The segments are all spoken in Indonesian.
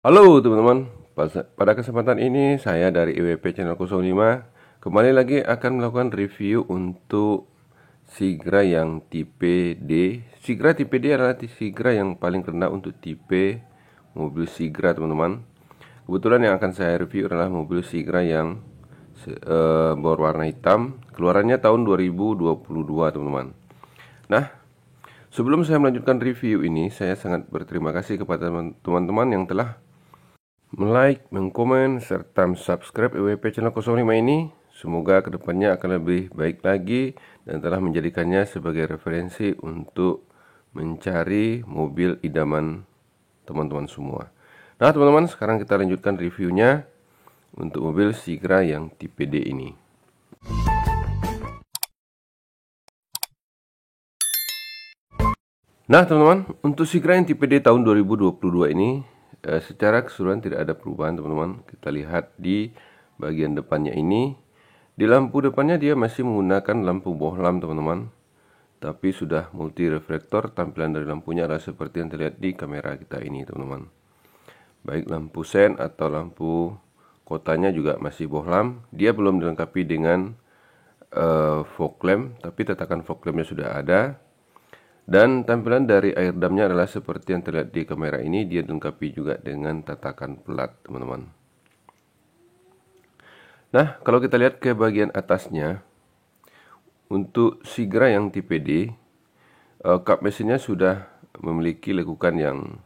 Halo teman-teman, pada kesempatan ini saya dari IWP Channel 05 kembali lagi akan melakukan review untuk Sigra yang tipe D. Sigra tipe D adalah Sigra yang paling rendah untuk tipe mobil Sigra teman-teman. Kebetulan yang akan saya review adalah mobil Sigra yang berwarna hitam, keluarannya tahun 2022 teman-teman. Nah, sebelum saya melanjutkan review ini, saya sangat berterima kasih kepada teman-teman yang telah like, mengkomen, serta subscribe IWP Channel 05 ini. Semoga kedepannya akan lebih baik lagi dan telah menjadikannya sebagai referensi untuk mencari mobil idaman teman-teman semua. Nah teman-teman, sekarang kita lanjutkan reviewnya untuk mobil Sigra yang tipe D ini. Nah teman-teman, untuk Sigra yang tipe D tahun 2022 ini secara keseluruhan tidak ada perubahan teman-teman. Kita lihat di bagian depannya ini, di lampu depannya dia masih menggunakan lampu bohlam teman-teman, tapi sudah multi reflektor. Tampilan dari lampunya adalah seperti yang terlihat di kamera kita ini teman-teman. Baik lampu sen atau lampu kotanya juga masih bohlam. Dia belum dilengkapi dengan fog lamp, tapi tatakan fog lampnya sudah ada. Dan tampilan dari air damnya adalah seperti yang terlihat di kamera ini. Dia dilengkapi juga dengan tatakan pelat teman-teman. Nah, kalau kita lihat ke bagian atasnya, untuk Sigra yang tipe D, kap mesinnya sudah memiliki lekukan yang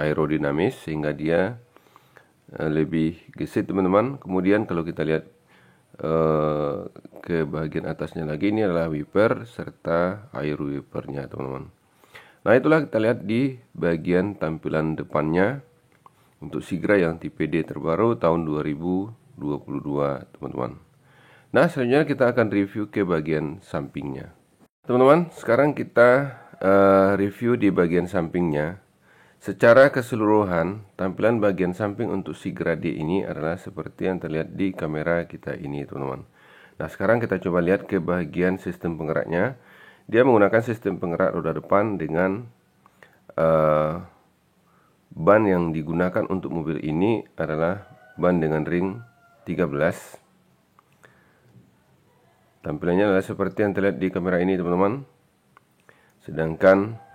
aerodinamis sehingga dia lebih gesit teman-teman. Kemudian kalau kita lihat ke bagian atasnya lagi, ini adalah wiper serta air wipernya teman-teman. Nah itulah kita lihat di bagian tampilan depannya untuk Sigra yang tipe D terbaru tahun 2022 teman-teman. Nah selanjutnya kita akan review ke bagian sampingnya teman-teman. Sekarang kita review di bagian sampingnya. Secara keseluruhan, tampilan bagian samping untuk Sigra D ini adalah seperti yang terlihat di kamera kita ini teman-teman. Nah sekarang kita coba lihat ke bagian sistem penggeraknya. Dia menggunakan sistem penggerak roda depan dengan ban yang digunakan untuk mobil ini adalah ban dengan ring 13. Tampilannya adalah seperti yang terlihat di kamera ini teman-teman. Sedangkan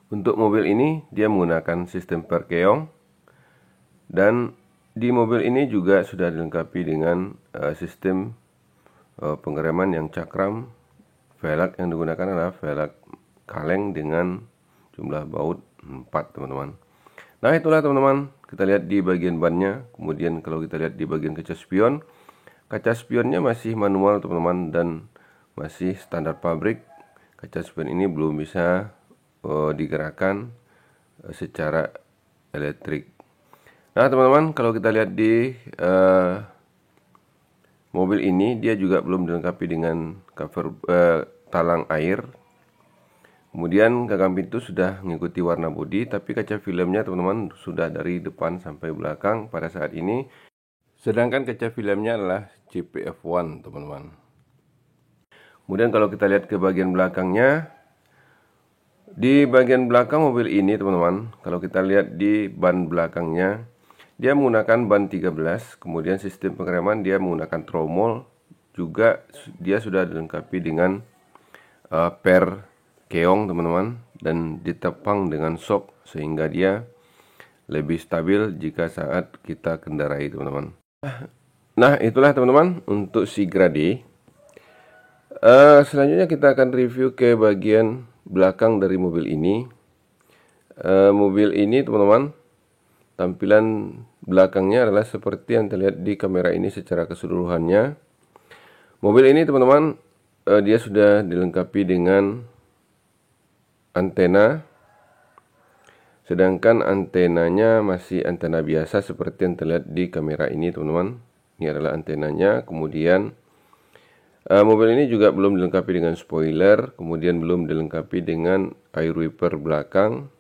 untuk mobil ini dia menggunakan sistem per keong, dan di mobil ini juga sudah dilengkapi dengan sistem pengereman yang cakram. Velg yang digunakan adalah velg kaleng dengan jumlah baut 4 teman-teman. Nah itulah teman-teman, kita lihat di bagian bannya. Kemudian kalau kita lihat di bagian kaca spionnya masih manual teman-teman dan masih standar pabrik. Kaca spion ini belum bisa digerakkan secara elektrik. Nah teman-teman, kalau kita lihat di mobil ini, dia juga belum dilengkapi dengan cover talang air. Kemudian gagang pintu sudah mengikuti warna bodi, tapi kaca filmnya teman-teman sudah dari depan sampai belakang pada saat ini. Sedangkan kaca filmnya adalah CPF1 teman-teman. Kemudian kalau kita lihat ke bagian belakangnya, di bagian belakang mobil ini teman-teman, kalau kita lihat di ban belakangnya, dia menggunakan ban 13. Kemudian sistem pengereman dia menggunakan tromol. Juga dia sudah dilengkapi dengan per keong teman-teman, dan ditepang dengan shock sehingga dia lebih stabil jika saat kita kendarai teman-teman. Nah itulah teman-teman untuk Sigra D. Selanjutnya kita akan review ke bagian belakang dari mobil ini. Mobil ini teman-teman, tampilan belakangnya adalah seperti yang terlihat di kamera ini secara keseluruhannya. Mobil ini teman-teman, dia sudah dilengkapi dengan antena, sedangkan antenanya masih antena biasa seperti yang terlihat di kamera ini teman-teman. Ini adalah antenanya. Kemudian mobil ini juga belum dilengkapi dengan spoiler, kemudian belum dilengkapi dengan air wiper belakang.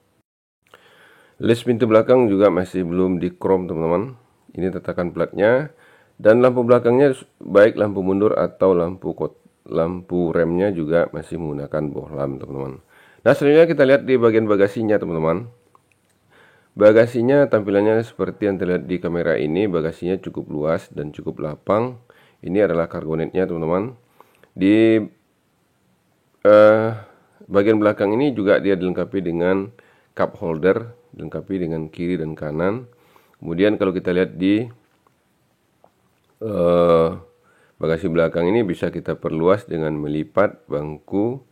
Les pintu belakang juga masih belum di chrome teman-teman. Ini tatakan platnya, dan lampu belakangnya baik lampu mundur atau lampu remnya juga masih menggunakan bohlam teman-teman. Nah, selanjutnya kita lihat di bagian bagasinya, teman-teman. Bagasinya tampilannya seperti yang terlihat di kamera ini. Bagasinya cukup luas dan cukup lapang. Ini adalah cargo netnya, teman-teman. Di bagian belakang ini juga dia dilengkapi dengan cup holder, dilengkapi dengan kiri dan kanan. Kemudian kalau kita lihat di bagasi belakang ini bisa kita perluas dengan melipat bangku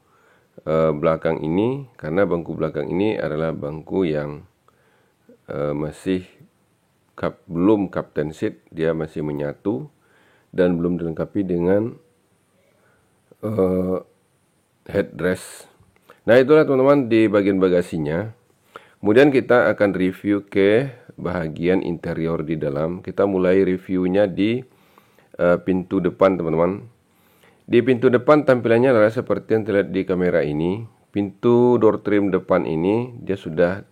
belakang ini, karena bangku belakang ini adalah bangku yang masih belum captain seat, dia masih menyatu dan belum dilengkapi dengan headrest. Nah, itulah teman-teman di bagian bagasinya. Kemudian kita akan review ke bagian interior di dalam. Kita mulai reviewnya di pintu depan, teman-teman. Di pintu depan tampilannya adalah seperti yang terlihat di kamera ini. Pintu door trim depan ini dia sudah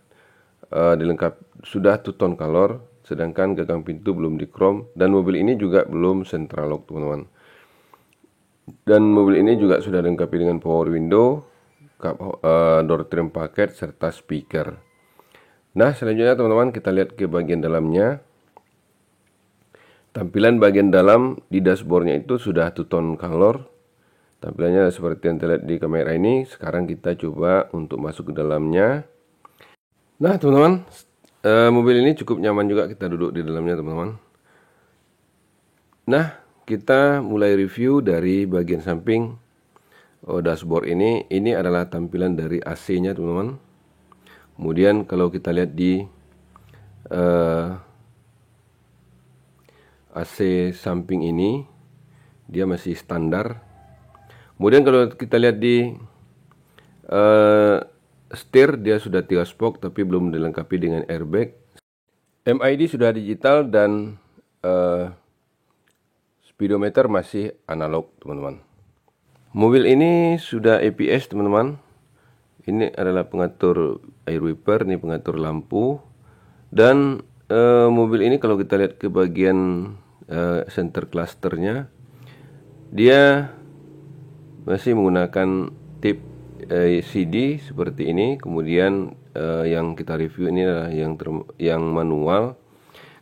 sudah two tone color, sedangkan gagang pintu belum di chrome, dan mobil ini juga belum central lock, teman-teman. Dan mobil ini juga sudah dilengkapi dengan power window, door trim paket serta speaker. Nah, selanjutnya teman-teman kita lihat ke bagian dalamnya. Tampilan bagian dalam di dashboardnya itu sudah two tone color. Tampilannya seperti yang terlihat di kamera ini. Sekarang kita coba untuk masuk ke dalamnya. Nah, teman-teman, mobil ini cukup nyaman juga kita duduk di dalamnya, teman-teman. Nah, kita mulai review dari bagian samping dashboard ini. Ini adalah tampilan dari AC-nya, teman-teman. Kemudian kalau kita lihat di AC samping ini, dia masih standar. Kemudian kalau kita lihat di setir, dia sudah 3 spoke tapi belum dilengkapi dengan airbag. MID sudah digital dan speedometer masih analog, teman-teman. Mobil ini sudah ABS, teman-teman. Ini adalah pengatur air wiper, ini pengatur lampu. Dan mobil ini kalau kita lihat ke bagian center clusternya, dia masih menggunakan tip CD seperti ini. Kemudian yang kita review ini adalah yang manual.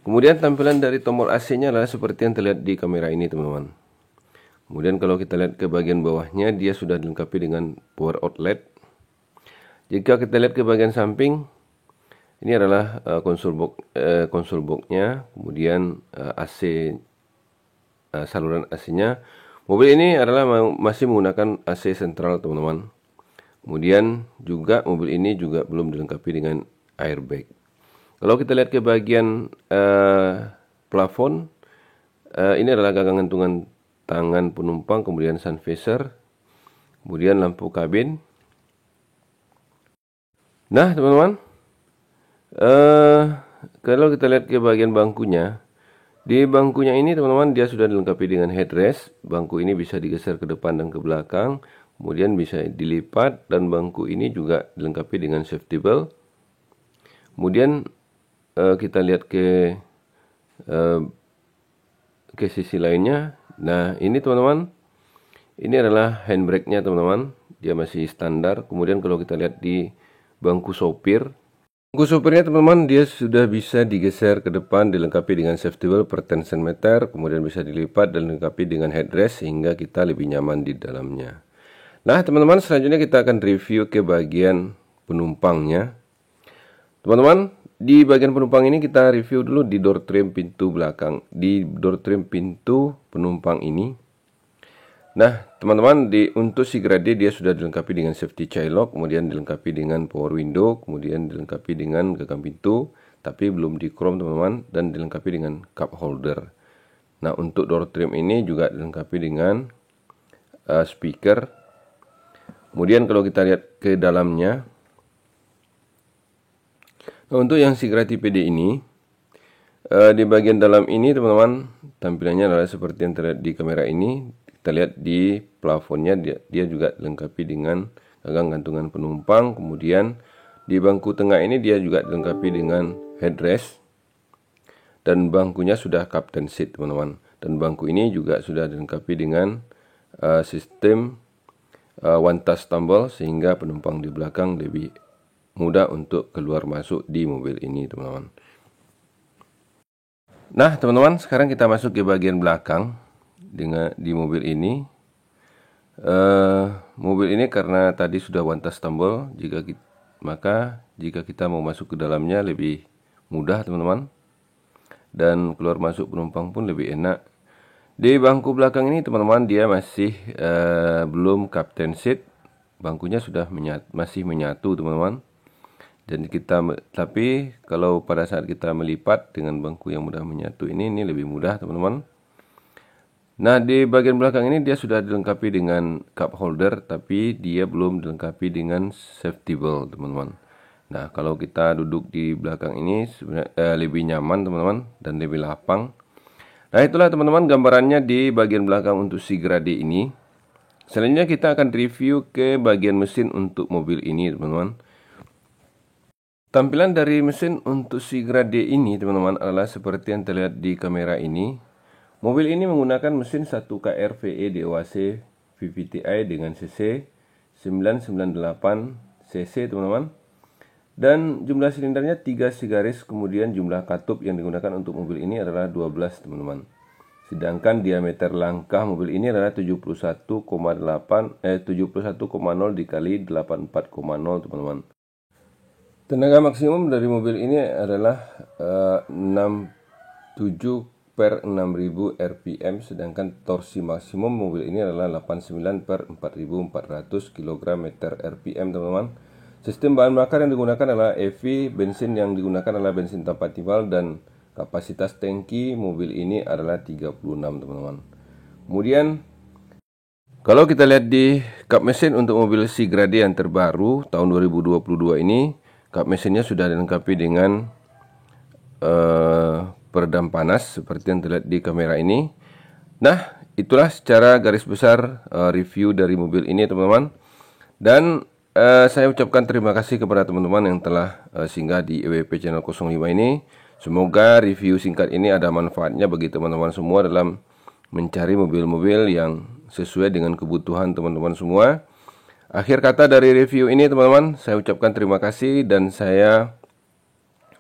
Kemudian tampilan dari tombol AC-nya adalah seperti yang terlihat di kamera ini, teman-teman. Kemudian kalau kita lihat ke bagian bawahnya, dia sudah dilengkapi dengan power outlet. Jika kita lihat ke bagian samping, ini adalah konsol box-nya, kemudian AC, saluran AC-nya. Mobil ini adalah masih menggunakan AC sentral, teman-teman. Kemudian juga mobil ini juga belum dilengkapi dengan airbag. Kalau kita lihat ke bagian plafon, ini adalah gagang gantungan tangan penumpang, kemudian sun visor, kemudian lampu kabin. Nah, teman-teman, kalau kita lihat ke bagian bangkunya, di bangkunya ini, teman-teman, dia sudah dilengkapi dengan headrest. Bangku ini bisa digeser ke depan dan ke belakang, kemudian bisa dilipat, dan bangku ini juga dilengkapi dengan safety belt. Kemudian kita lihat ke sisi lainnya. Nah, ini, teman-teman, ini adalah handbrake-nya, teman-teman. Dia masih standar. Kemudian kalau kita lihat di bangku sopir, bangku sopirnya, teman-teman, dia sudah bisa digeser ke depan, dilengkapi dengan safety belt per 10 cm, kemudian bisa dilipat dan dilengkapi dengan headrest sehingga kita lebih nyaman di dalamnya. Nah, teman-teman, selanjutnya kita akan review ke bagian penumpangnya. Teman-teman, di bagian penumpang ini kita review dulu di door trim pintu belakang, di door trim pintu penumpang ini. Nah, teman-teman, untuk Sigra D dia sudah dilengkapi dengan safety child lock, kemudian dilengkapi dengan power window, kemudian dilengkapi dengan gagang pintu, tapi belum di chrome, teman-teman, dan dilengkapi dengan cup holder. Nah, untuk door trim ini juga dilengkapi dengan speaker. Kemudian kalau kita lihat ke dalamnya, nah, untuk yang Sigra tipe D ini, di bagian dalam ini, teman-teman, tampilannya adalah seperti yang terlihat di kamera ini. Kita lihat di plafonnya, dia juga dilengkapi dengan gagang gantungan penumpang. Kemudian di bangku tengah ini dia juga dilengkapi dengan headrest, dan bangkunya sudah captain seat, teman-teman. Dan bangku ini juga sudah dilengkapi dengan sistem one touch tombol sehingga penumpang di belakang lebih mudah untuk keluar masuk di mobil ini, teman-teman. Nah, teman-teman, sekarang kita masuk ke bagian belakang di mobil ini. Mobil ini karena tadi sudah one touch tombol, maka jika kita mau masuk ke dalamnya lebih mudah, teman-teman. Dan keluar masuk penumpang pun lebih enak. Di bangku belakang ini, teman-teman, dia masih belum captain seat. Bangkunya sudah masih menyatu, teman-teman. Dan tapi kalau pada saat kita melipat dengan bangku yang mudah menyatu ini lebih mudah, teman-teman. Nah, di bagian belakang ini dia sudah dilengkapi dengan cup holder, tapi dia belum dilengkapi dengan safety belt, teman-teman. Nah, kalau kita duduk di belakang ini sebenarnya lebih nyaman, teman-teman, dan lebih lapang. Nah, itulah teman-teman gambarannya di bagian belakang untuk Sigra D ini. Selanjutnya kita akan review ke bagian mesin untuk mobil ini, teman-teman. Tampilan dari mesin untuk Sigra D ini, teman-teman, adalah seperti yang terlihat di kamera ini. Mobil ini menggunakan mesin 1KR VE DOAC VVTi dengan cc 998 cc, teman-teman. Dan jumlah silindernya 3 segaris, kemudian jumlah katup yang digunakan untuk mobil ini adalah 12, teman-teman. Sedangkan diameter langkah mobil ini adalah 71,0 dikali 84,0, teman-teman. Tenaga maksimum dari mobil ini adalah 67/6000 rpm, sedangkan torsi maksimum mobil ini adalah 89/4400 kg/rpm, teman-teman. Sistem bahan bakar yang digunakan adalah EV, bensin yang digunakan adalah bensin tanpa timbal, dan kapasitas tangki mobil ini adalah 36, teman-teman. Kemudian kalau kita lihat di kap mesin untuk mobil Sigra D yang terbaru tahun 2022 ini, kap mesinnya sudah dilengkapi dengan peredam panas seperti yang terlihat di kamera ini. Nah, itulah secara garis besar review dari mobil ini, teman-teman. Dan saya ucapkan terima kasih kepada teman-teman yang telah singgah di EWP Channel 05 ini. Semoga review singkat ini ada manfaatnya bagi teman-teman semua dalam mencari mobil-mobil yang sesuai dengan kebutuhan teman-teman semua. Akhir kata dari review ini, teman-teman, saya ucapkan terima kasih dan saya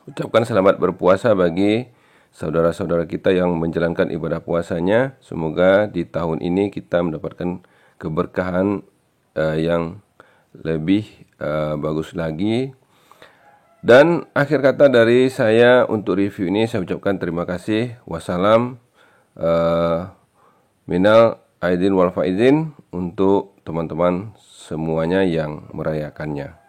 ucapkan selamat berpuasa bagi saudara-saudara kita yang menjalankan ibadah puasanya. Semoga di tahun ini kita mendapatkan keberkahan yang lebih bagus lagi. Dan akhir kata dari saya untuk review ini, saya ucapkan terima kasih. Wassalam, minal aidin wal faizin untuk teman-teman semuanya yang merayakannya.